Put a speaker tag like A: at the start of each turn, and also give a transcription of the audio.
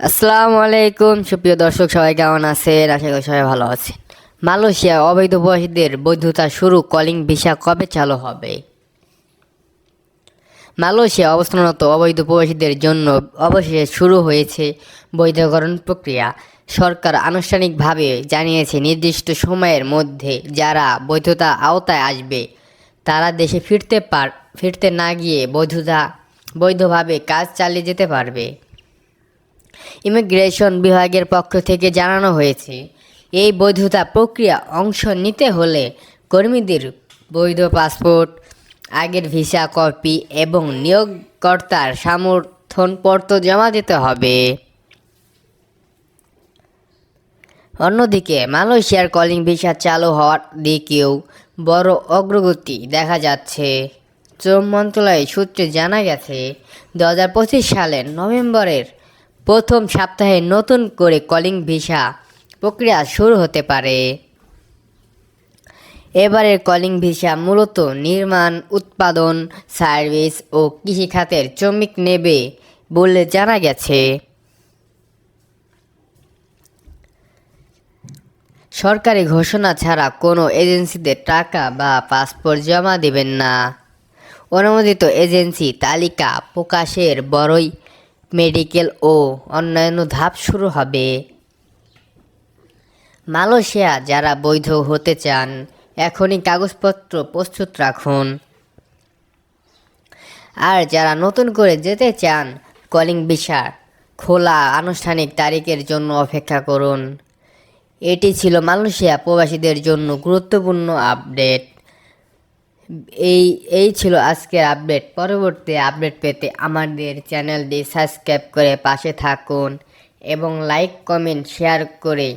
A: আসসালামু আলাইকুম সুপ্রিয় দর্শক, সবাই কেমন আছেন? আশা করি সবাই ভালো আছেন। মালয়েশিয়া অবৈধ প্রবাসীদের বৈধতা শুরু, কলিং ভিসা কবে চালু হবে? মালয়েশিয়া অবস্থানরত অবৈধ প্রবাসীদের জন্য অবশেষে শুরু হয়েছে বৈধকরণ প্রক্রিয়া। সরকার আনুষ্ঠানিকভাবে জানিয়েছে নির্দিষ্ট সময়ের মধ্যে যারা বৈধতা আওতায় আসবে তারা দেশে ফিরতে না গিয়ে বৈধভাবে কাজ চালিয়ে যেতে পারবে। ইমিগ্রেশন বিভাগের পক্ষ থেকে জানানো হয়েছে, এই বৈধতা প্রক্রিয়া অংশ নিতে হলে কর্মীদের বৈধ পাসপোর্ট, আগের ভিসা কপি এবং নিয়োগকর্তার সমর্থনপত্র জমা দিতে হবে। অন্যদিকে মালয়েশিয়ার কলিং ভিসা চালু হওয়ার দিকেও বড় অগ্রগতি দেখা যাচ্ছে। শ্রম মন্ত্রণালয় সূত্রে জানা গেছে, 2025 সালের নভেম্বরের প্রথম সপ্তাহে নতুন করে কলিং ভিসা প্রক্রিয়া শুরু হতে পারে। এবারের কলিং ভিসা মূলত নির্মাণ, উৎপাদন, সার্ভিস ও কৃষিখাতের শ্রমিক নেবে বলে জানা গেছে। সরকারি ঘোষণা ছাড়া কোনো এজেন্সিতে টাকা বা পাসপোর্ট জমা দেবেন না। অনুমোদিত এজেন্সি তালিকা প্রকাশের বড়ই মেডিকেল ও অন্যান্য ধাপ শুরু হবে। মালয়েশিয়া যারা বৈধ হতে চান, এখনই কাগজপত্র প্রস্তুত রাখুন। আর যারা নতুন করে যেতে চান, কলিং ভিসা খোলা আনুষ্ঠানিক তারিখের জন্য অপেক্ষা করুন। এটি ছিল মালয়েশিয়া প্রবাসীদের জন্য গুরুত্বপূর্ণ আপডেট। এই ছিল আজকের আপডেট। পরবর্তী আপডেট পেতে আমাদের চ্যানেলটি সাবস্ক্রাইব করে পাশে থাকুন এবং লাইক, কমেন্ট, শেয়ার করে